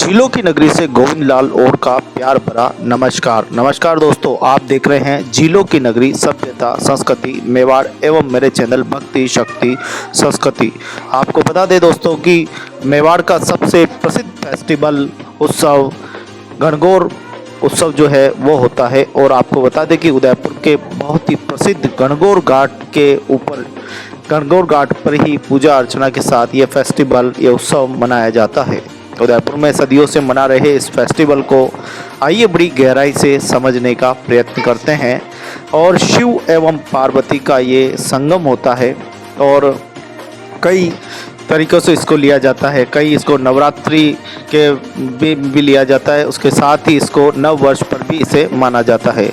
झीलों की नगरी से गोविंद लाल और का प्यार भरा नमस्कार दोस्तों, आप देख रहे हैं झीलों की नगरी सभ्यता संस्कृति मेवाड़ एवं मेरे चैनल भक्ति शक्ति संस्कृति। आपको बता दें दोस्तों कि मेवाड़ का सबसे प्रसिद्ध फेस्टिवल उत्सव गणगौर उत्सव जो है वो होता है। और आपको बता दें कि उदयपुर के बहुत ही प्रसिद्ध गणगौर घाट के ऊपर गणगौर घाट पर ही पूजा अर्चना के साथ ये फेस्टिवल ये उत्सव मनाया जाता है। उदयपुर में सदियों से मना रहे इस फेस्टिवल को आइए बड़ी गहराई से समझने का प्रयत्न करते हैं। और शिव एवं पार्वती का ये संगम होता है और कई तरीक़ों से इसको लिया जाता है। कई इसको नवरात्रि के भी लिया जाता है, उसके साथ ही इसको नव वर्ष पर भी इसे माना जाता है।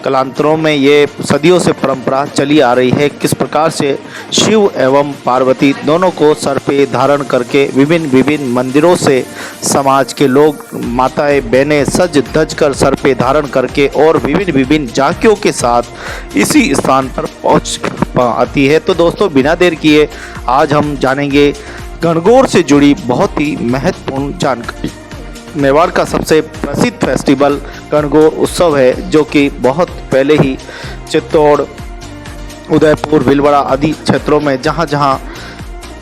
कालांतरों में ये सदियों से परंपरा चली आ रही है किस प्रकार से शिव एवं पार्वती दोनों को सर पे धारण करके विभिन्न मंदिरों से समाज के लोग माताएं बहनें सज धज कर सर पे धारण करके और विभिन्न झांकियों के साथ इसी स्थान पर पहुंच आती है। तो दोस्तों बिना देर किए आज हम जानेंगे गणगौर से जुड़ी बहुत ही महत्वपूर्ण जानकारी। मेवाड़ का सबसे प्रसिद्ध फेस्टिवल गणगौर उत्सव है, जो कि बहुत पहले ही चित्तौड़ उदयपुर भीलवाड़ा आदि क्षेत्रों में जहाँ जहाँ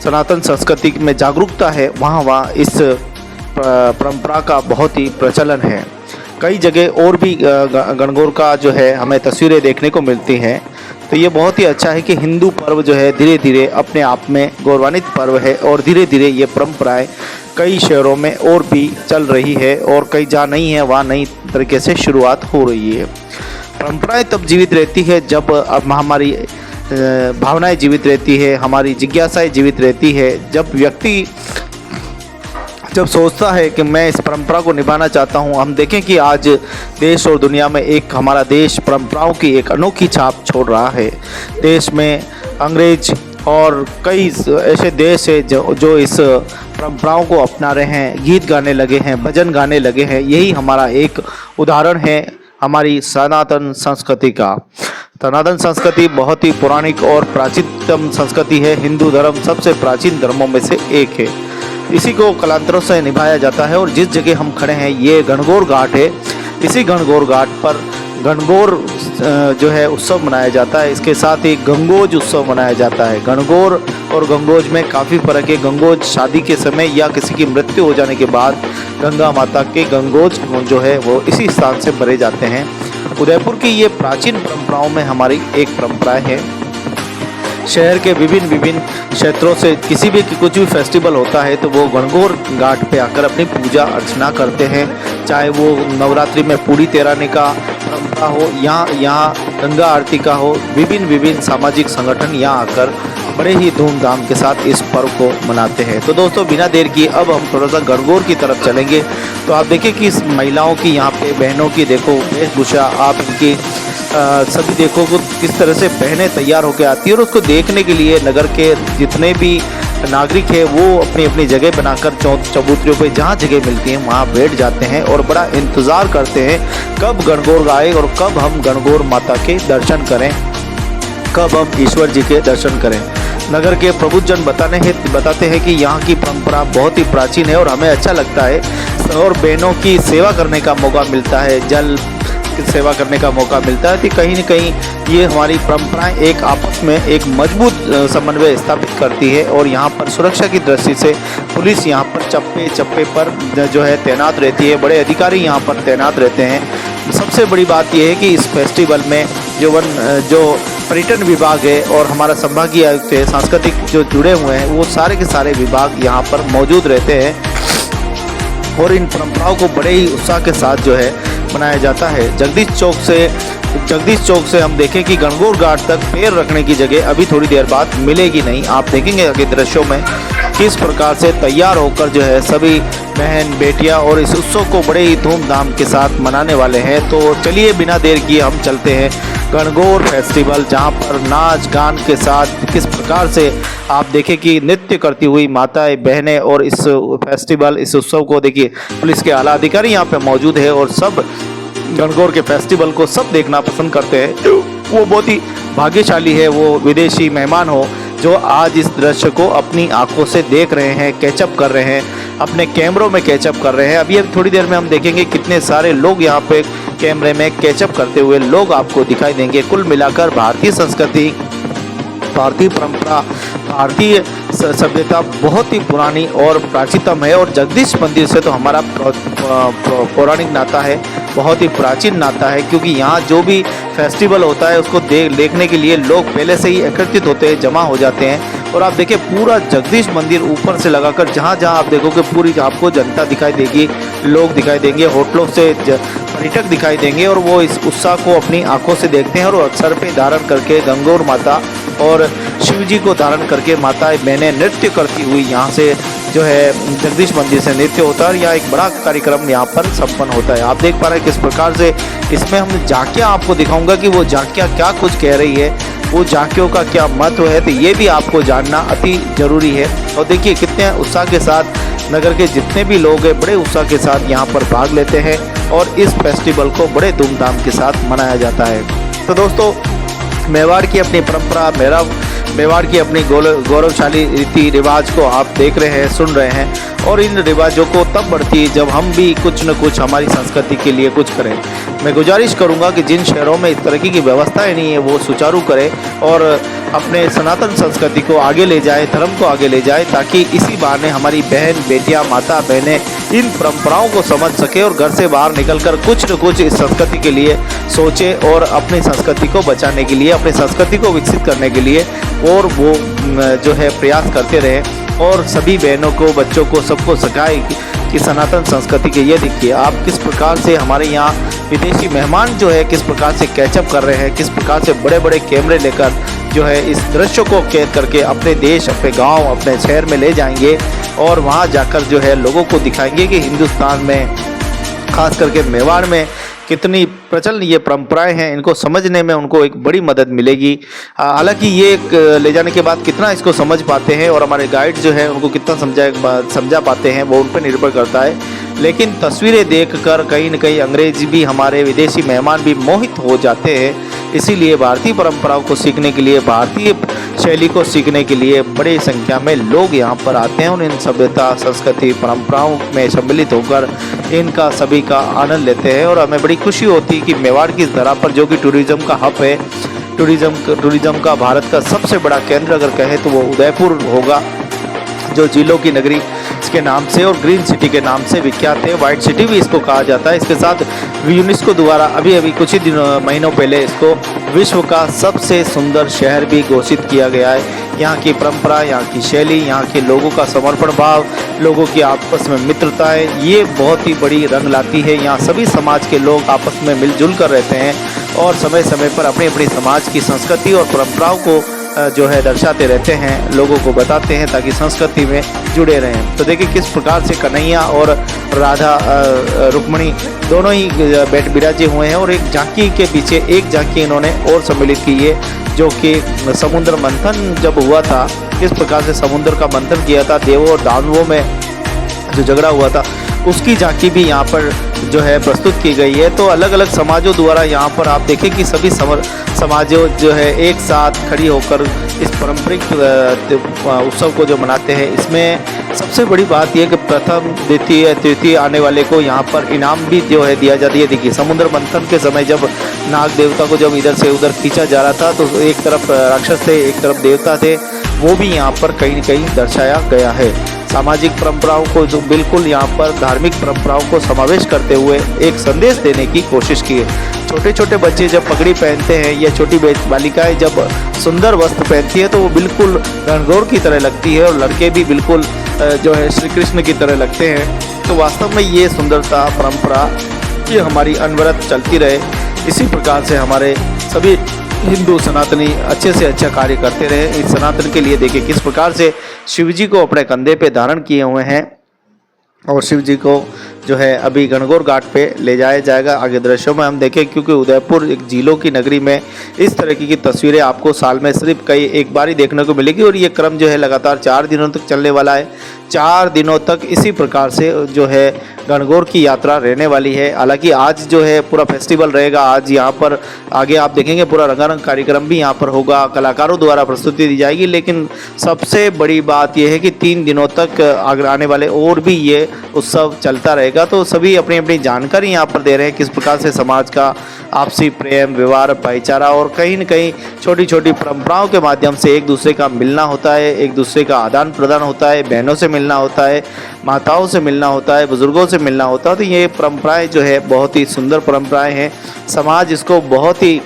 सनातन संस्कृति में जागरूकता है वहाँ इस परंपरा का बहुत ही प्रचलन है। कई जगह और भी गणगौर का जो है हमें तस्वीरें देखने को मिलती हैं। तो ये बहुत ही अच्छा है कि हिंदू पर्व जो है धीरे धीरे अपने आप में गौरवान्वित पर्व है और धीरे धीरे ये परंपराएं कई शहरों में और भी चल रही है और कई जहाँ नहीं है वहाँ नई तरीके से शुरुआत हो रही है। परंपराएं तब जीवित रहती है जब अब हमारी भावनाएं जीवित रहती है, हमारी जिज्ञासाएं जीवित रहती है। जब व्यक्ति जब सोचता है कि मैं इस परंपरा को निभाना चाहता हूं। हम देखें कि आज देश और दुनिया में एक हमारा देश परंपराओं की एक अनोखी छाप छोड़ रहा है। देश में अंग्रेज और कई ऐसे देश है जो इस परंपराओं को अपना रहे हैं, गीत गाने लगे हैं, भजन गाने लगे हैं। यही हमारा एक उदाहरण है हमारी सनातन संस्कृति का। सनातन संस्कृति बहुत ही पौराणिक और प्राचीनतम संस्कृति है। हिंदू धर्म सबसे प्राचीन धर्मों में से एक है। इसी को कलांतरों से निभाया जाता है। और जिस जगह हम खड़े हैं ये गणगौर घाट है। इसी गणगौर घाट पर गणगौर जो है उत्सव मनाया जाता है। इसके साथ ही गंगोज उत्सव मनाया जाता है। गणगौर और गंगोज में काफ़ी फ़र्क है। गंगोज शादी के समय या किसी की मृत्यु हो जाने के बाद गंगा माता के गंगोज जो है वो इसी स्थान से भरे जाते हैं। उदयपुर की ये प्राचीन परंपराओं में हमारी एक परंपरा है। शहर के विभिन्न क्षेत्रों से किसी भी कुछ भी फेस्टिवल होता है तो वो गणगौर घाट पे आकर अपनी पूजा अर्चना करते हैं। चाहे वो नवरात्रि में पूड़ी तेराने का परंपरा हो या यहाँ गंगा आरती का हो, विभिन्न सामाजिक संगठन यहाँ आकर बड़े ही धूमधाम के साथ इस पर्व को मनाते हैं। तो दोस्तों बिना देर किए अब हम थोड़ा सा गणगौर की तरफ चलेंगे। तो आप देखिए कि इस महिलाओं की यहाँ पे बहनों की देखो वेशभूषा, आप इनकी सभी देखो को किस तरह से बहनें तैयार होकर आती है। और उसको देखने के लिए नगर के जितने भी नागरिक है वो अपनी अपनी जगह बनाकर चबूतरियों पे जहाँ जगह मिलती हैं वहाँ बैठ जाते हैं और बड़ा इंतज़ार करते हैं कब गणगौर आए और कब हम गणगौर माता के दर्शन करें, कब हम ईश्वर जी के दर्शन करें। नगर के प्रबुद्धजन बताते हैं कि यहाँ की परंपरा बहुत ही प्राचीन है और हमें अच्छा लगता है। और बहनों की सेवा करने का मौका मिलता है, जल सेवा करने का मौका मिलता है। तो कहीं न कहीं ये हमारी परंपराएं एक आपस में एक मजबूत समन्वय स्थापित करती है। और यहाँ पर सुरक्षा की दृष्टि से पुलिस यहाँ पर चप्पे पर जो है तैनात रहती है, बड़े अधिकारी यहाँ पर तैनात रहते हैं। सबसे बड़ी बात यह है कि इस फेस्टिवल में जो पर्यटन विभाग है और हमारा संभागीय आयुक्त है, सांस्कृतिक जो जुड़े हुए हैं वो सारे के सारे विभाग यहाँ पर मौजूद रहते हैं। और इन परंपराओं को बड़े ही उत्साह के साथ जो है मनाया जाता है। जगदीश चौक से हम देखें कि गणगौर घाट तक पैर रखने की जगह अभी थोड़ी देर बाद मिलेगी नहीं। आप देखेंगे आगे दृश्यों में किस प्रकार से तैयार होकर जो है सभी बहन बेटियां और इस उत्सव को बड़े ही धूमधाम के साथ मनाने वाले हैं। तो चलिए बिना देर किए हम चलते हैं गणगौर फेस्टिवल, जहां पर नाच गान के साथ किस प्रकार से आप देखें कि नृत्य करती हुई माताएं बहनें और इस फेस्टिवल इस उत्सव को देखिए पुलिस के आला अधिकारी यहाँ पे मौजूद है और सब गणगौर के फेस्टिवल को सब देखना पसंद करते हैं। वो बहुत ही भाग्यशाली है वो विदेशी मेहमान हो जो आज इस दृश्य को अपनी आंखों से देख रहे हैं, कैचअप कर रहे हैं, अपने कैमरों में कैचअप कर रहे हैं। अभी थोड़ी देर में हम देखेंगे कितने सारे लोग यहाँ पे कैमरे में कैचअप करते हुए लोग आपको दिखाई देंगे। कुल मिलाकर भारतीय संस्कृति, भारतीय परंपरा, भारतीय सभ्यता बहुत ही पुरानी और प्राचीनतम है। और जगदीश मंदिर से तो हमारा पौराणिक नाता है, बहुत ही प्राचीन नाता है, क्योंकि यहाँ जो भी फेस्टिवल होता है उसको देखने के लिए लोग पहले से ही एकत्रित होते हैं, जमा हो जाते हैं। और आप देखिए पूरा जगदीश मंदिर ऊपर से लगाकर जहाँ जहाँ आप देखोगे पूरी आपको जनता दिखाई देगी, लोग दिखाई देंगे, होटलों से पर्यटक दिखाई देंगे और वो इस उत्साह को अपनी आंखों से देखते हैं। और सर पे धारण करके गंगौर माता और शिव जी को धारण करके माताएं बहनें नृत्य करती हुई यहाँ से जो है जगदीश मंदिर से नृत्य होता है। और यहाँ एक बड़ा कार्यक्रम यहाँ पर संपन्न होता है। आप देख पा रहे हैं किस प्रकार से इसमें हम झांकियाँ आपको दिखाऊंगा कि वो झांकियाँ क्या कुछ कह रही है, वो झांकियों का क्या महत्व है, तो ये भी आपको जानना अति जरूरी है। और देखिए कितने उत्साह के साथ नगर के जितने भी लोग हैं बड़े उत्साह के साथ यहाँ पर भाग लेते हैं और इस फेस्टिवल को बड़े धूमधाम के साथ मनाया जाता है। तो दोस्तों, मेवाड़ की अपनी परंपरा, मेवाड़ की अपनी गौरवशाली रीति रिवाज को आप देख रहे हैं, सुन रहे हैं। और इन रिवाजों को तब बढ़ती है जब हम भी कुछ न कुछ हमारी संस्कृति के लिए कुछ करें। मैं गुजारिश करूंगा कि जिन शहरों में इस तरह की व्यवस्थाएं नहीं है वो सुचारू करें और अपने सनातन संस्कृति को आगे ले जाए, धर्म को आगे ले जाए, ताकि इसी बहाने हमारी बहन बेटियां, माता बहनें इन परंपराओं को समझ सके और घर से बाहर निकलकर कुछ न कुछ इस संस्कृति के लिए सोचे और अपनी संस्कृति को बचाने के लिए, अपनी संस्कृति को विकसित करने के लिए और वो जो है प्रयास करते रहे। और सभी बहनों को, बच्चों को, सबको सिखाए कि सनातन संस्कृति के ये देखिए आप किस प्रकार से हमारे यहाँ विदेशी मेहमान जो है किस प्रकार से कैचअप कर रहे हैं, किस प्रकार से बड़े बड़े कैमरे लेकर जो है इस दृश्य को कैद करके अपने देश, अपने गांव, अपने शहर में ले जाएंगे और वहां जाकर जो है लोगों को दिखाएंगे कि हिंदुस्तान में, खास करके मेवाड़ में कितनी प्रचलन ये परंपराएं हैं। इनको समझने में उनको एक बड़ी मदद मिलेगी। हालांकि ये ले जाने के बाद कितना इसको समझ पाते हैं और हमारे गाइड जो है उनको कितना समझा पाते हैं वो उन पर निर्भर करता है। लेकिन तस्वीरें देखकर कहीं न कहीं अंग्रेजी भी, हमारे विदेशी मेहमान भी मोहित हो जाते हैं। इसीलिए भारतीय परंपराओं को सीखने के लिए, भारतीय शैली को सीखने के लिए बड़ी संख्या में लोग यहाँ पर आते हैं और इन सभ्यता, संस्कृति, परंपराओं में सम्मिलित होकर इनका सभी का आनंद लेते हैं। और हमें बड़ी खुशी होती है कि मेवाड़ की इस धरा पर, जो कि टूरिज्म का हब है, टूरिज्म का भारत का सबसे बड़ा केंद्र अगर कहें तो वो उदयपुर होगा, जो झीलों की नगरी इसके नाम से और ग्रीन सिटी के नाम से विख्यात है। वाइट सिटी भी इसको कहा जाता है। इसके साथ यूनेस्को द्वारा अभी कुछ ही महीनों पहले इसको विश्व का सबसे सुंदर शहर भी घोषित किया गया है। यहाँ की परंपरा, यहाँ की शैली, यहाँ के लोगों का समर्पण भाव, लोगों की आपस में मित्रताएं, ये बहुत ही बड़ी रंग लाती है। यहाँ सभी समाज के लोग आपस में मिलजुल कर रहते हैं और समय समय पर अपनी अपनी समाज की संस्कृति और परंपराओं को जो है दर्शाते रहते हैं, लोगों को बताते हैं ताकि संस्कृति में जुड़े रहें। तो देखिए किस प्रकार से कन्हैया और राधा रुक्मणी दोनों ही बिराजे हुए हैं और एक झांकी के पीछे एक झांकी इन्होंने और सम्मिलित की है, जो कि समुद्र मंथन जब हुआ था, किस प्रकार से समुद्र का मंथन किया था, देवों और दानवों में जो झगड़ा हुआ था, उसकी झांकी भी यहाँ पर जो है प्रस्तुत की गई है। तो अलग अलग समाजों द्वारा यहाँ पर आप देखें कि सभी समाजों जो है एक साथ खड़ी होकर इस पारंपरिक उत्सव को जो मनाते हैं। इसमें सबसे बड़ी बात यह कि प्रथम, द्वितीय, तृतीय आने वाले को यहाँ पर इनाम भी जो है दिया जाती है। देखिए समुद्र मंथन के समय जब नाग देवता को जब इधर से उधर खींचा जा रहा था तो एक तरफ राक्षस थे, एक तरफ देवता थे, वो भी यहाँ पर कहीं न कहीं दर्शाया गया है। सामाजिक परंपराओं को जो बिल्कुल यहाँ पर धार्मिक परंपराओं को समावेश करते हुए एक संदेश देने की कोशिश की है। छोटे छोटे बच्चे जब पगड़ी पहनते हैं या छोटी बालिकाएं जब सुंदर वस्त्र पहनती है तो वो बिल्कुल रणगौर की तरह लगती है और लड़के भी बिल्कुल जो है श्री कृष्ण की तरह लगते हैं। तो वास्तव में ये सुंदरता, परंपरा ये हमारी अनवरत चलती रहे। इसी प्रकार से हमारे सभी हिंदू सनातनी अच्छे से अच्छा कार्य करते रहे। इस सनातन के लिए देखिए किस प्रकार से शिव जी को अपने कंधे पे धारण किए हुए हैं और शिव जी को जो है अभी गणगौर घाट पे ले जाया जाएगा। आगे दृश्यों में हम देखें, क्योंकि उदयपुर एक झीलों की नगरी में इस तरह की तस्वीरें आपको साल में सिर्फ कई एक बार ही देखने को मिलेगी और ये क्रम जो है लगातार 4 दिनों तक चलने वाला है। 4 दिनों तक इसी प्रकार से जो है गणगौर की यात्रा रहने वाली है। हालांकि आज जो है पूरा फेस्टिवल रहेगा। आज यहाँ पर आगे आप देखेंगे पूरा रंगारंग कार्यक्रम भी यहाँ पर होगा, कलाकारों द्वारा प्रस्तुति दी जाएगी। लेकिन सबसे बड़ी बात यह है कि 3 दिनों तक आने वाले और भी ये उत्सव चलता रहेगा। तो सभी अपनी अपनी जानकारी यहाँ पर दे रहे हैं किस प्रकार से समाज का आपसी प्रेम, व्यवहार, भाईचारा और कहीं न कहीं छोटी छोटी परंपराओं के माध्यम से एक दूसरे का मिलना होता है, एक दूसरे का आदान प्रदान होता है, बहनों से मिलना होता है, माताओं से मिलना होता है, बुजुर्गों से मिलना होता है। तो ये परंपराएं जो है बहुत ही सुंदर परंपराएं हैं। समाज इसको बहुत ही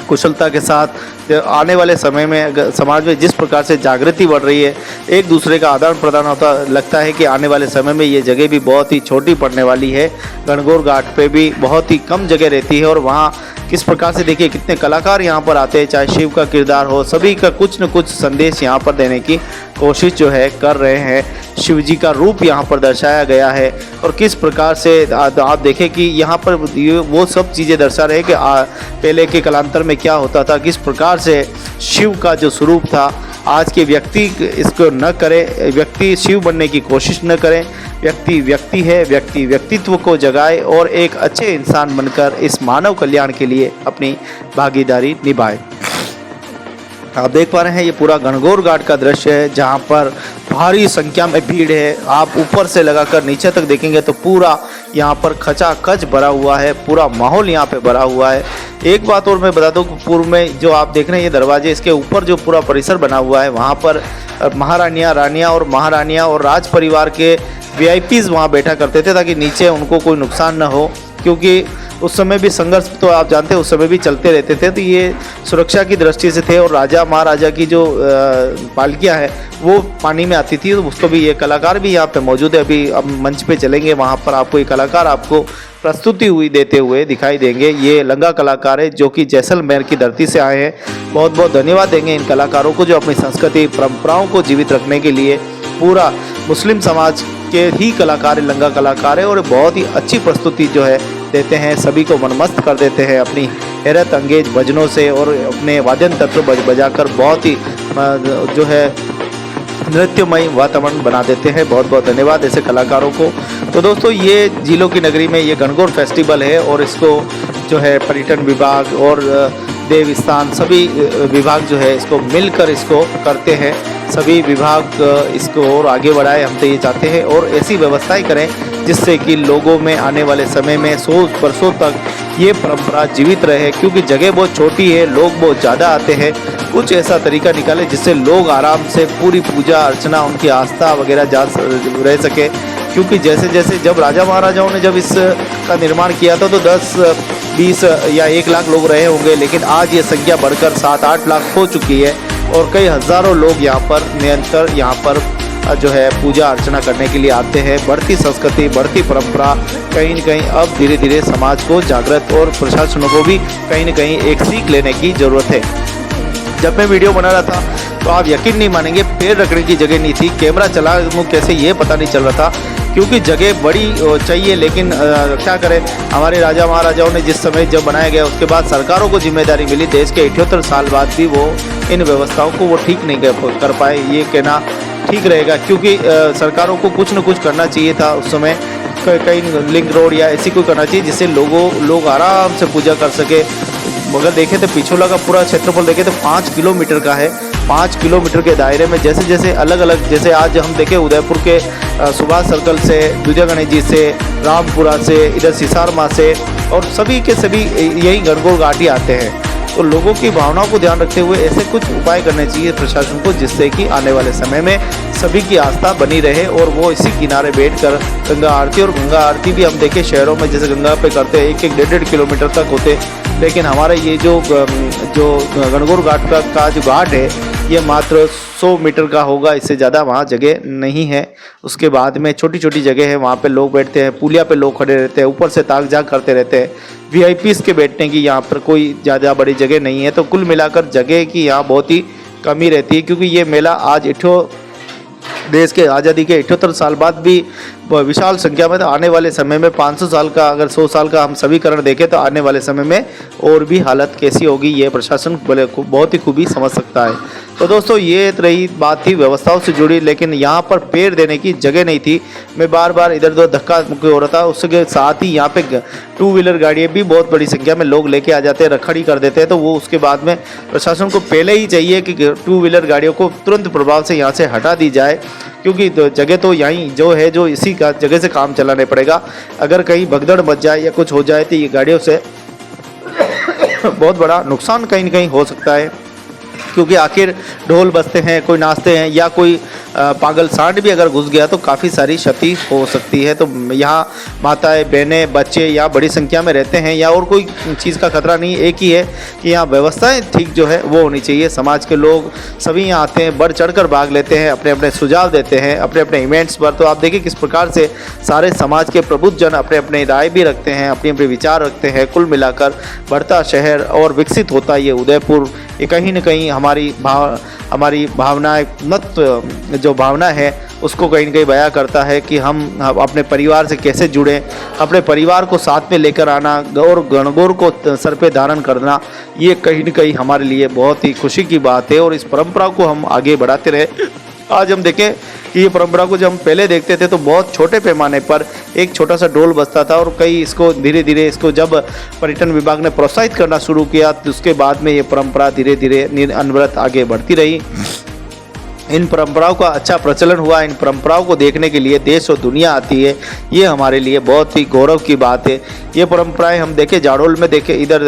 कुशलता के साथ आने वाले समय में समाज में जिस प्रकार से जागृति बढ़ रही है, एक दूसरे का आदान प्रदान होता, लगता है कि आने वाले समय में ये जगह भी बहुत ही छोटी पड़ने वाली है। गणगौर घाट पे भी बहुत ही कम जगह रहती है और वहाँ किस प्रकार से देखिए कितने कलाकार यहाँ पर आते हैं, चाहे शिव का किरदार हो, सभी का कुछ न कुछ संदेश यहाँ पर देने की कोशिश जो है कर रहे हैं। शिव जी का रूप यहाँ पर दर्शाया गया है और किस प्रकार से आप देखें कि यहाँ पर वो सब चीज़ें दर्शा रहे कि पहले के कालांतर में क्या होता था, किस प्रकार से शिव का जो स्वरूप था। आज के व्यक्ति इसको न करे, व्यक्ति शिव बनने की कोशिश न करें। व्यक्ति व्यक्ति है, व्यक्ति व्यक्तित्व को जगाए और एक अच्छे इंसान बनकर इस मानव कल्याण के लिए अपनी भागीदारी निभाए। आप देख पा रहे हैं ये पूरा गणगौर घाट का दृश्य है, जहां पर भारी संख्या में भीड़ है। आप ऊपर से लगाकर नीचे तक देखेंगे तो पूरा यहाँ पर खचाखच भरा हुआ है, पूरा माहौल यहाँ पे भरा हुआ है। एक बात और मैं बता दूं, पूर्व में जो आप देख रहे हैं ये दरवाजे, इसके ऊपर जो पूरा परिसर बना हुआ है, वहाँ पर महारानियाँ, रानियाँ और महारानियाँ और राज परिवार के VIPs वहाँ बैठा करते थे ताकि नीचे उनको कोई नुकसान न हो, क्योंकि उस समय भी संघर्ष तो आप जानते हैं उस समय भी चलते रहते थे। तो ये सुरक्षा की दृष्टि से थे और राजा महाराजा की जो पालकियाँ हैं वो पानी में आती थी। तो उसको भी ये कलाकार भी यहाँ पे मौजूद है। अभी अब मंच पे चलेंगे, वहाँ पर आपको ये कलाकार आपको प्रस्तुति हुई देते हुए दिखाई देंगे। ये लंगा कलाकार है जो कि जैसलमेर की धरती से आए हैं। बहुत बहुत धन्यवाद देंगे इन कलाकारों को जो अपनी संस्कृति परंपराओं को जीवित रखने के लिए पूरा मुस्लिम समाज के ही कलाकार, लंगा कलाकार है और बहुत ही अच्छी प्रस्तुति जो है देते हैं, सभी को मनमस्त कर देते हैं अपनी हैरत अंगेज भजनों से और अपने वाद्य तंत्र बजाकर बहुत ही जो है नृत्यमय वातावरण बना देते हैं। बहुत बहुत धन्यवाद ऐसे कलाकारों को। तो दोस्तों ये झीलों की नगरी में ये गणगौर फेस्टिवल है और इसको जो है पर्यटन विभाग और देवस्थान सभी विभाग जो है इसको मिलकर इसको करते हैं। सभी विभाग इसको और आगे बढ़ाए, हम तो ये चाहते हैं और ऐसी व्यवस्थाएं करें जिससे कि लोगों में आने वाले समय में 100 वर्षों तक ये परंपरा जीवित रहे, क्योंकि जगह बहुत छोटी है, लोग बहुत ज़्यादा आते हैं। कुछ ऐसा तरीका निकाले जिससे लोग आराम से पूरी पूजा अर्चना, उनकी आस्था वगैरह रह सके। क्योंकि जैसे जैसे जब राजा महाराजाओं ने जब इसका निर्माण किया था तो 10, 20 या 1 लाख लोग रहे होंगे, लेकिन आज ये संख्या बढ़कर 7-8 लाख हो चुकी है और कई हज़ारों लोग यहाँ पर निरंतर यहाँ पर जो है पूजा अर्चना करने के लिए आते हैं। बढ़ती संस्कृति, बढ़ती परंपरा कहीं न कहीं अब धीरे धीरे समाज को जागृत और प्रशासनों को भी कहीं न कहीं एक सीख लेने की ज़रूरत है। जब मैं वीडियो बना रहा था तो आप यकीन नहीं मानेंगे, पैर रखने की जगह नहीं थी। कैमरा चला कैसे ये पता नहीं चल रहा था, क्योंकि जगह बड़ी चाहिए। लेकिन क्या करें, हमारे राजा महाराजाओं ने जिस समय जब बनाया गया उसके बाद सरकारों को जिम्मेदारी मिली, देश के 78 साल बाद भी वो इन व्यवस्थाओं को वो ठीक नहीं कर पाए, ये कहना ठीक रहेगा। क्योंकि सरकारों को कुछ न कुछ करना चाहिए था उस समय, कहीं लिंक रोड या ऐसी कोई करना चाहिए जिससे लोग आराम से पूजा कर सके। मगर देखें तो पिछोला का पूरा क्षेत्रफल देखें तो 5 किलोमीटर का है। 5 किलोमीटर के दायरे में जैसे जैसे अलग अलग, जैसे आज हम देखें उदयपुर के सुभाष सर्कल से, दूधिया गणेश जी से, रामपुरा से, इधर सिसारमा से और सभी के सभी यही गणगौर घाट ही आते हैं। तो लोगों की भावनाओं को ध्यान रखते हुए ऐसे कुछ उपाय करने चाहिए प्रशासन को, जिससे कि आने वाले समय में सभी की आस्था बनी रहे और वो इसी किनारे बैठकर गंगा आरती, और गंगा आरती भी हम देखें शहरों में जैसे गंगा पे करते हैं 1-1, 1.5 किलोमीटर तक होते, लेकिन हमारे ये जो गणगौर घाट का जो घाट है ये मात्र 100 मीटर का होगा, इससे ज़्यादा वहाँ जगह नहीं है। उसके बाद में छोटी छोटी जगह है, वहाँ पे लोग बैठते हैं, पुलिया पे लोग खड़े रहते हैं, ऊपर से ताक झाक करते रहते हैं। VIPs के बैठने की यहाँ पर कोई ज़्यादा बड़ी जगह नहीं है। तो कुल मिलाकर जगह की यहाँ बहुत ही कमी रहती है, क्योंकि ये मेला आज देश के आज़ादी के 78 साल बाद भी विशाल संख्या में, तो आने वाले समय में 500 साल का, अगर 100 साल का हम समीकरण देखें तो आने वाले समय में और भी हालत कैसी होगी ये प्रशासन बहुत ही खूबी समझ सकता है। तो दोस्तों ये रही बात थी व्यवस्थाओं से जुड़ी, लेकिन यहाँ पर पैर देने की जगह नहीं थी। मैं बार बार इधर उधर धक्का मुक्की हो रहा था, उसके साथ ही यहाँ पे 2 व्हीलर गाड़ियाँ भी बहुत बड़ी संख्या में लोग लेके आ जाते हैं, रखड़ी कर देते हैं। तो वो उसके बाद में प्रशासन को पहले ही चाहिए कि 2 व्हीलर गाड़ियों को तुरंत प्रभाव से यहाँ से हटा दी जाए, क्योंकि जगह तो यहीं जो है, जो इसी का जगह से काम चलाने पड़ेगा। अगर कहीं भगदड़ मच जाए या कुछ हो जाए तो ये गाड़ियों से बहुत बड़ा नुकसान कहीं न कहीं हो सकता है, क्योंकि आखिर ढोल बजते हैं, कोई नाचते हैं, या कोई पागल सांड भी अगर घुस गया तो काफ़ी सारी क्षति हो सकती है। तो यहाँ माताएं, बहनें, बच्चे यहाँ बड़ी संख्या में रहते हैं, या और कोई चीज़ का खतरा नहीं, एक ही है कि यहाँ व्यवस्थाएं ठीक जो है वो होनी चाहिए। समाज के लोग सभी यहाँ आते हैं, बढ़ चढ़ कर भाग लेते हैं, अपने अपने सुझाव देते हैं अपने अपने इवेंट्स पर। तो आप देखिए किस प्रकार से सारे समाज के प्रबुद्ध जन अपने अपने राय भी रखते हैं, अपने अपने विचार रखते हैं। कुल मिलाकर बढ़ता शहर और विकसित होता ये उदयपुर, ये कहीं न कहीं हमारी भावनाएं मत जो भावना है उसको कहीं न कहीं बयां करता है कि हम अपने परिवार से कैसे जुड़ें, अपने परिवार को साथ में लेकर आना और गणगौर को सर पे धारण करना, ये कहीं न कहीं हमारे लिए बहुत ही खुशी की बात है। और इस परंपरा को हम आगे बढ़ाते रहे। आज हम देखें कि ये परंपरा को जब हम पहले देखते थे तो बहुत छोटे पैमाने पर एक छोटा सा ढोल बजता था, और कई इसको धीरे धीरे इसको जब पर्यटन विभाग ने प्रोत्साहित करना शुरू किया तो उसके बाद में ये परंपरा धीरे धीरे अनवरत आगे बढ़ती रही। इन परंपराओं का अच्छा प्रचलन हुआ। इन परंपराओं को देखने के लिए देश और दुनिया आती है, ये हमारे लिए बहुत ही गौरव की बात है। ये परंपराएं हम देखें, जाडोल में देखें, इधर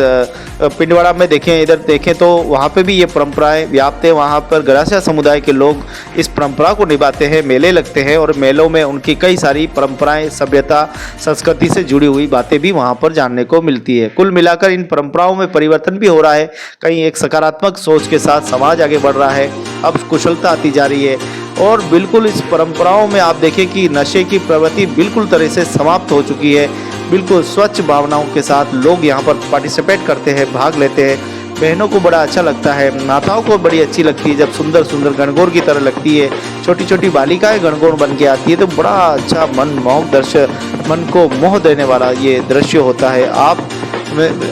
पिंडवाड़ा में देखें, इधर देखें तो वहाँ पे भी ये परंपराएं व्याप्त है। वहाँ पर गरासिया समुदाय के लोग इस परंपरा को निभाते हैं, मेले लगते हैं, और मेलों में उनकी कई सारी परंपराएं, सभ्यता, संस्कृति से जुड़ी हुई बातें भी वहाँ पर जानने को मिलती है। कुल मिलाकर इन परंपराओं में परिवर्तन भी हो रहा है, कहीं एक सकारात्मक सोच के साथ समाज आगे बढ़ रहा है, अब कुशलता आती जा रही है। और बिल्कुल इस परंपराओं में आप देखें कि नशे की प्रवृत्ति बिल्कुल तरह से समाप्त हो चुकी है। बिल्कुल स्वच्छ भावनाओं के साथ लोग यहाँ पर पार्टिसिपेट करते हैं, भाग लेते हैं। बहनों को बड़ा अच्छा लगता है, माताओं को बड़ी अच्छी लगती है जब सुंदर सुंदर गणगौर की तरह लगती है। छोटी छोटी बालिकाएं गणगौर बन के आती है तो बड़ा अच्छा मनमोहक दृश्य, मन को मोह देने वाला ये दृश्य होता है।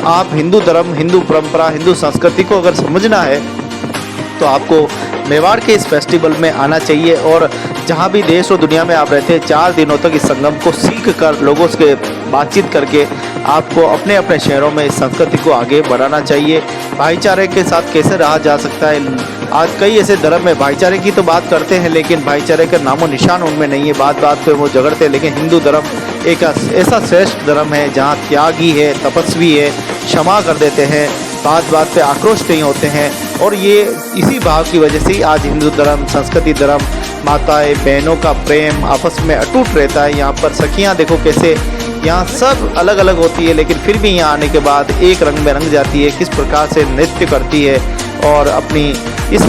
आप हिंदू धर्म, हिंदू परंपरा, हिंदू संस्कृति को अगर समझना है तो आपको मेवाड़ के इस फेस्टिवल में आना चाहिए। और जहाँ भी देश और दुनिया में आप रहते हैं, 4 दिनों तक इस संगम को सीख कर, लोगों से बातचीत करके आपको अपने अपने शहरों में इस संस्कृति को आगे बढ़ाना चाहिए। भाईचारे के साथ कैसे रहा जा सकता है। आज कई ऐसे धर्म में भाईचारे की तो बात करते हैं, लेकिन भाईचारे का नामो निशान उनमें नहीं है। बात बात पे वो झगड़ते हैं। लेकिन हिंदू धर्म एक ऐसा श्रेष्ठ धर्म है जहाँ त्यागी है, तपस्वी है, क्षमा कर देते हैं, बात बात पे आक्रोश नहीं होते हैं। और ये इसी भाव की वजह से आज हिंदू धर्म, संस्कृति धर्म, माताएं बहनों का प्रेम आपस में अटूट रहता है। यहाँ पर सखियाँ देखो कैसे, यहाँ सब अलग अलग होती है, लेकिन फिर भी यहाँ आने के बाद एक रंग में रंग जाती है। किस प्रकार से नृत्य करती है और अपनी इस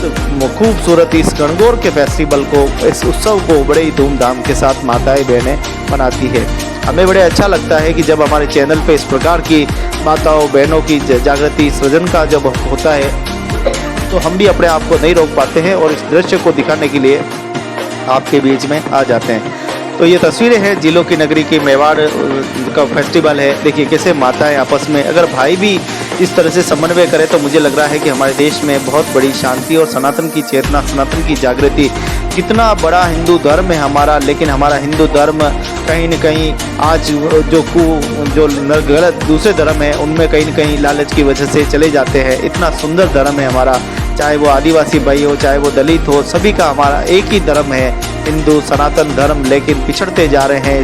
खूबसूरत इस गणगौर के फेस्टिवल को, इस उत्सव को बड़े ही धूमधाम के साथ माताएं बहनें मनाती है। हमें बड़े अच्छा लगता है कि जब हमारे चैनल पे इस प्रकार की माताओं बहनों की जागृति सृजन का जब होता है तो हम भी अपने आप को नहीं रोक पाते हैं और इस दृश्य को दिखाने के लिए आपके बीच में आ जाते हैं। तो ये तस्वीरें हैं जिलों की नगरी की, मेवाड़ का फेस्टिवल है। देखिए कैसे माताएं आपस में, अगर भाई भी इस तरह से समन्वय करें तो मुझे लग रहा है कि हमारे देश में बहुत बड़ी शांति और सनातन की चेतना, सनातन की जागृति, कितना बड़ा हिंदू धर्म है हमारा, लेकिन हमारा हिंदू धर्म कहीं न कहीं आज जो गलत दूसरे धर्म है उनमें कहीं न कहीं लालच की वजह से चले जाते हैं। इतना सुंदर धर्म है हमारा, चाहे वो आदिवासी भाई हो, चाहे वो दलित हो, सभी का हमारा एक ही धर्म है, हिंदू सनातन धर्म। लेकिन पिछड़ते जा रहे हैं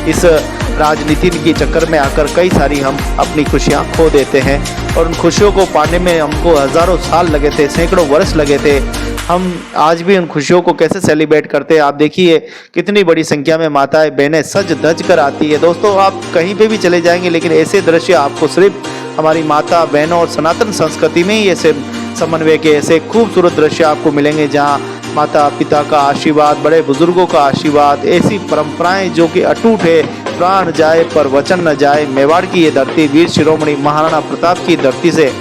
इस राजनीति के चक्कर में आकर कई सारी हम अपनी खुशियाँ खो देते हैं। और उन खुशियों को पाने में हमको हज़ारों साल लगे थे, सैकड़ों वर्ष लगे थे। हम आज भी उन खुशियों को कैसे सेलिब्रेट करते हैं। आप देखिए कितनी बड़ी संख्या में माताएं बहनें सज धज कर आती है। दोस्तों आप कहीं पे भी चले जाएंगे लेकिन ऐसे दृश्य आपको सिर्फ हमारी माता बहनों और सनातन संस्कृति में ही ऐसे समन्वय के ऐसे खूबसूरत दृश्य आपको मिलेंगे, जहाँ माता पिता का आशीर्वाद, बड़े बुजुर्गों का आशीर्वाद, ऐसी परंपराएं जो कि अटूट है, प्राण जाए पर वचन न जाए। मेवाड़ की ये धरती, वीर शिरोमणि महाराणा प्रताप की धरती से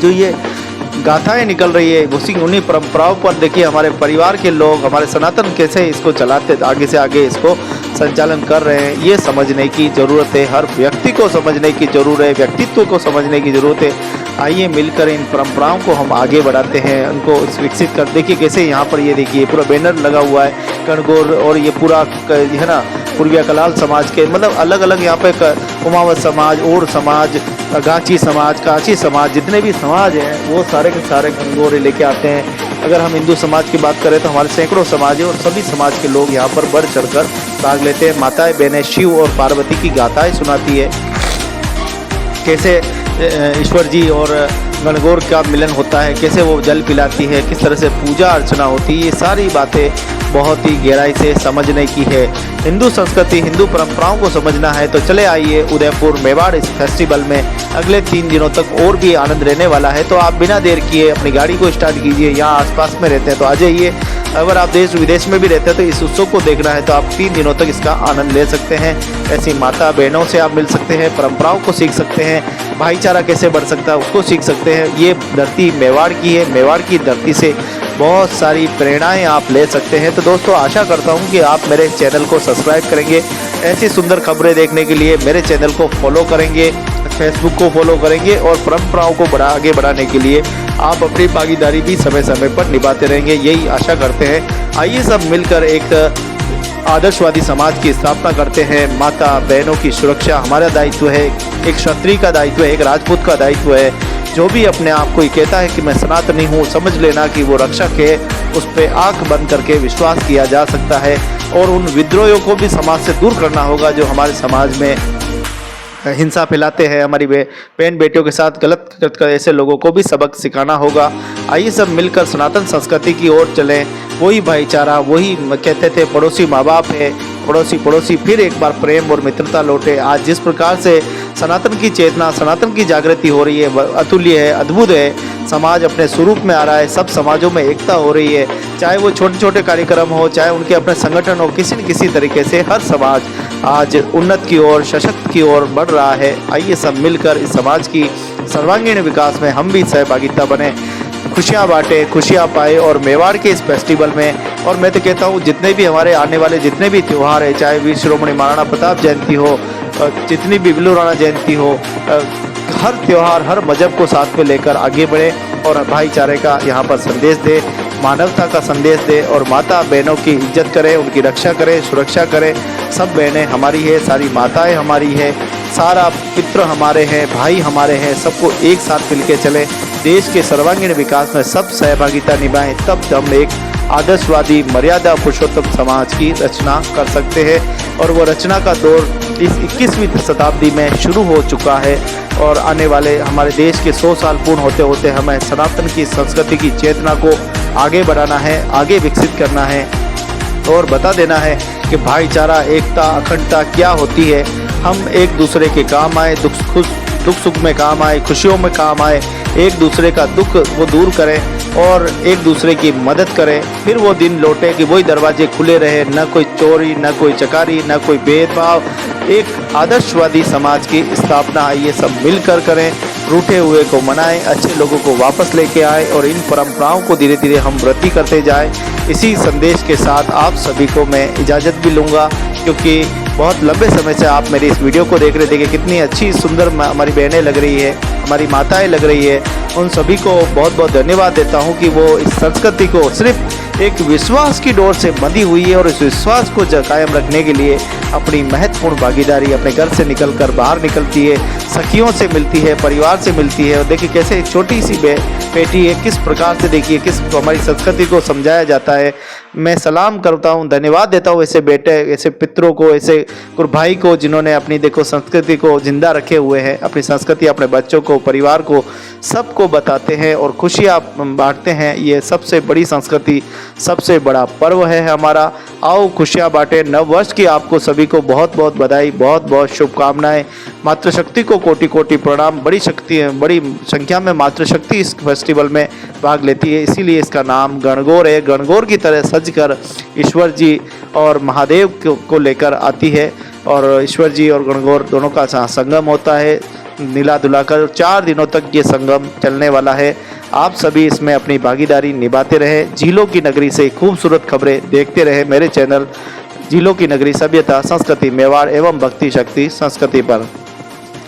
जो ये गाथाएं निकल रही है, उन्हीं परंपराओं पर देखिए हमारे परिवार के लोग, हमारे सनातन कैसे इसको चलाते, आगे से आगे इसको संचालन कर रहे हैं, ये समझने की ज़रूरत है। हर व्यक्ति को समझने की ज़रूरत है, व्यक्तित्व को समझने की ज़रूरत है। आइए मिलकर इन परंपराओं को हम आगे बढ़ाते हैं, उनको विकसित कर। देखिए कैसे यहाँ पर ये देखिए पूरा बैनर लगा हुआ है गणगौर, और ये पूरा है ना पूर्विया कलाल समाज के, मतलब अलग अलग यहाँ पे कुमावत समाज, और समाज, गाची समाज, काची समाज, जितने भी समाज हैं वो सारे के सारे गणगौर लेके आते हैं। अगर हम हिंदू समाज की बात करें तो हमारे सैकड़ों समाज है, और सभी समाज के लोग यहाँ पर बढ़ चढ़कर भाग लेते हैं। माताएं बहनें शिव और पार्वती की गाथाएं सुनाती है, कैसे ईश्वर जी और गणगौर का मिलन होता है, कैसे वो जल पिलाती है, किस तरह से पूजा अर्चना होती है, ये सारी बातें बहुत ही गहराई से समझने की है। हिंदू संस्कृति, हिंदू परंपराओं को समझना है तो चले आइए उदयपुर मेवाड़ इस फेस्टिवल में। अगले 3 दिनों तक और भी आनंद रहने वाला है, तो आप बिना देर किए अपनी गाड़ी को स्टार्ट कीजिए। यहाँ आसपास में रहते हैं तो आ जाइए, अगर आप देश विदेश में भी रहते हैं तो इस उत्सव को देखना है तो आप 3 दिनों तक इसका आनंद ले सकते हैं। ऐसी माता बहनों से आप मिल सकते हैं, परंपराओं को सीख सकते हैं, भाईचारा कैसे बढ़ सकता है उसको सीख सकते हैं। ये धरती मेवाड़ की है, मेवाड़ की धरती से बहुत सारी प्रेरणाएं आप ले सकते हैं। तो दोस्तों आशा करता हूं कि आप मेरे चैनल को सब्सक्राइब करेंगे, ऐसी सुंदर खबरें देखने के लिए मेरे चैनल को फॉलो करेंगे, फेसबुक को फॉलो करेंगे, और परंपराओं को आगे बढ़ाने के लिए आप अपनी भागीदारी भी समय समय पर निभाते रहेंगे, यही आशा करते हैं। आइए सब मिलकर एक आदर्शवादी समाज की स्थापना करते हैं। माता बहनों की सुरक्षा हमारा दायित्व है, एक क्षत्रिय का दायित्व है, एक राजपूत का दायित्व है। जो भी अपने आप को कहता है कि मैं सनातनी हूँ, समझ लेना कि वो रक्षक है, उस पर आंख बंद करके विश्वास किया जा सकता है। और उन विद्रोहियों को भी समाज से दूर करना होगा जो हमारे समाज में हिंसा फैलाते हैं, हमारी बहन बेटियों के साथ गलत कर ऐसे लोगों को भी सबक सिखाना होगा। आइए सब मिलकर सनातन संस्कृति की ओर चलें। वही भाईचारा, वही कहते थे पड़ोसी माँ बाप है, पड़ोसी पड़ोसी, फिर एक बार प्रेम और मित्रता लौटे। आज जिस प्रकार से सनातन की चेतना, सनातन की जागृति हो रही है, अतुल्य है, अद्भुत है। समाज अपने स्वरूप में आ रहा है, सब समाजों में एकता हो रही है, चाहे वो छोटे छोटे कार्यक्रम हो, चाहे उनके अपने संगठन हो, किसी न किसी तरीके से हर समाज आज उन्नत की ओर, सशक्त की ओर बढ़ रहा है। आइए सब मिलकर इस समाज की सर्वांगीण विकास में हम भी सहभागिता बने, खुशियाँ बांटे, खुशियाँ पाए। और मेवाड़ के इस फेस्टिवल में, और मैं तो कहता हूँ जितने भी हमारे आने वाले जितने भी त्यौहार है, चाहे वीर शिरोमणि महाराणा प्रताप जयंती हो, जितनी भी बिल्लू राणा जयंती हो, हर त्यौहार हर मजहब को साथ में लेकर आगे बढ़े और भाईचारे का यहाँ पर संदेश दे, मानवता का संदेश दे, और माता बहनों की इज्जत करें, उनकी रक्षा करें, सुरक्षा करें। सब बहनें हमारी है, सारी माताएं हमारी है, सारा पितृ हमारे हैं, भाई हमारे हैं, सबको एक साथ मिलकर चलें। देश के सर्वांगीण विकास में सब सहभागिता निभाएं, तब हम एक आदर्शवादी मर्यादा पुरुषोत्तम समाज की रचना कर सकते हैं। और वो रचना का दौर इस 21वीं शताब्दी में शुरू हो चुका है, और आने वाले हमारे देश के 100 साल पूर्ण होते होते हमें सनातन की संस्कृति की चेतना को आगे बढ़ाना है, आगे विकसित करना है, और बता देना है कि भाईचारा, एकता, अखंडता क्या होती है। हम एक दूसरे के काम आए, दुख सुख में काम आए, खुशियों में काम आए, एक दूसरे का दुख वो दूर करें और एक दूसरे की मदद करें। फिर वो दिन लौटे कि वही दरवाजे खुले रहे, न कोई चोरी, न कोई चकारी, न कोई भेदभाव। एक आदर्शवादी समाज की स्थापना आइए सब मिलकर करें, रूठे हुए को मनाएं, अच्छे लोगों को वापस लेके आए, और इन परंपराओं को धीरे धीरे हम वृद्धि करते जाएं। इसी संदेश के साथ आप सभी को मैं इजाज़त भी लूँगा, क्योंकि बहुत लंबे समय से आप मेरी इस वीडियो को देख रहे थे कि कितनी अच्छी सुंदर हमारी बहनें लग रही है, हमारी माताएं लग रही है। उन सभी को बहुत बहुत धन्यवाद देता हूं कि वो इस संस्कृति को सिर्फ एक विश्वास की डोर से बंधी हुई है, और इस विश्वास को कायम रखने के लिए अपनी महत्वपूर्ण भागीदारी अपने घर से निकलकर बाहर निकलती है, सखियों से मिलती है, परिवार से मिलती है। और देखिए कैसे एक छोटी सी बेटी है, किस प्रकार से देखिए किस हमारी संस्कृति को समझाया जाता है। मैं सलाम करता हूँ, धन्यवाद देता हूँ ऐसे बेटे, ऐसे पितरों को, ऐसे भाई को, जिन्होंने अपनी देखो संस्कृति को जिंदा रखे हुए हैं, अपनी संस्कृति अपने बच्चों को, परिवार को, सबको बताते हैं और खुशियाँ बांटते हैं। ये सबसे बड़ी संस्कृति, सबसे बड़ा पर्व है हमारा। आओ खुशियाँ बांटे। नव वर्ष की आपको सभी को बहुत बहुत बधाई, बहुत बहुत शुभकामनाएं। मातृशक्ति को कोटि कोटि प्रणाम। बड़ी संख्या में मातृशक्ति इस फेस्टिवल में भाग लेती है, इसीलिए इसका नाम गणगौर है। गणगौर की तरह सजकर ईश्वर जी और महादेव को लेकर आती है, और ईश्वर जी और गणगौर दोनों का संगम होता है। नीला धुलाकर 4 दिनों तक ये संगम चलने वाला है। आप सभी इसमें अपनी भागीदारी निभाते रहे। झीलों की नगरी से खूबसूरत खबरें देखते रहे मेरे चैनल झीलों की नगरी सभ्यता संस्कृति मेवाड़ एवं भक्ति शक्ति संस्कृति पर।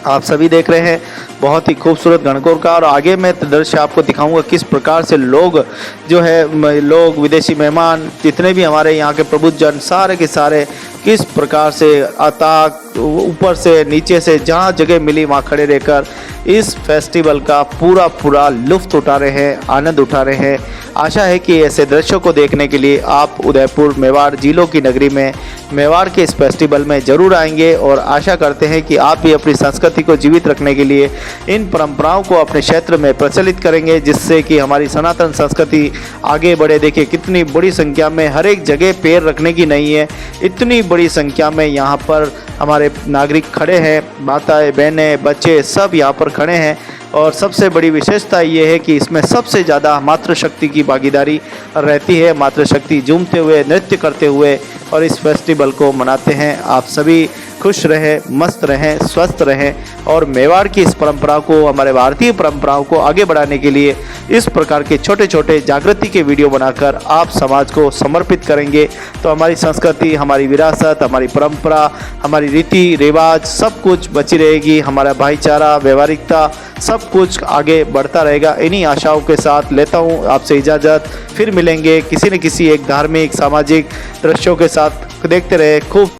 आप सभी देख रहे हैं बहुत ही खूबसूरत गणगौर का, और आगे मैं दृश्य आपको दिखाऊंगा किस प्रकार से लोग जो है लोग विदेशी मेहमान जितने भी हमारे यहाँ के प्रबुद्धजन सारे के सारे किस प्रकार से अताक ऊपर से नीचे से जहाँ जगह मिली वहाँ खड़े रहकर इस फेस्टिवल का पूरा लुत्फ उठा रहे हैं, आनंद उठा रहे हैं। आशा है कि ऐसे दृश्यों को देखने के लिए आप उदयपुर मेवाड़ झीलों की नगरी में मेवाड़ के इस फेस्टिवल में ज़रूर आएंगे, और आशा करते हैं कि आप भी अपनी संस्कृति को जीवित रखने के लिए इन परंपराओं को अपने क्षेत्र में प्रचलित करेंगे, जिससे कि हमारी सनातन संस्कृति आगे बढ़े। देखिए कितनी बड़ी संख्या में हर एक जगह पैर रखने की नहीं है, इतनी बड़ी संख्या में यहाँ पर हमारे नागरिक खड़े हैं, माताएं बहनें बच्चे सब यहाँ पर खड़े हैं। और सबसे बड़ी विशेषता ये है कि इसमें सबसे ज़्यादा मातृशक्ति की भागीदारी रहती है। मातृशक्ति झूमते हुए नृत्य करते हुए और इस फेस्टिवल को मनाते हैं। आप सभी खुश रहें, मस्त रहें, स्वस्थ रहें, और मेवाड़ की इस परंपरा को, हमारे भारतीय परंपराओं को आगे बढ़ाने के लिए इस प्रकार के छोटे छोटे जागृति के वीडियो बनाकर आप समाज को समर्पित करेंगे तो हमारी संस्कृति, हमारी विरासत, हमारी परंपरा, हमारी रीति रिवाज सब कुछ बची रहेगी। हमारा भाईचारा, व्यवहारिकता सब कुछ आगे बढ़ता रहेगा। इन्हीं आशाओं के साथ लेता हूँ आपसे इजाज़त। फिर मिलेंगे किसी न किसी एक धार्मिक सामाजिक दृश्यों के साथ। देखते रहे खूब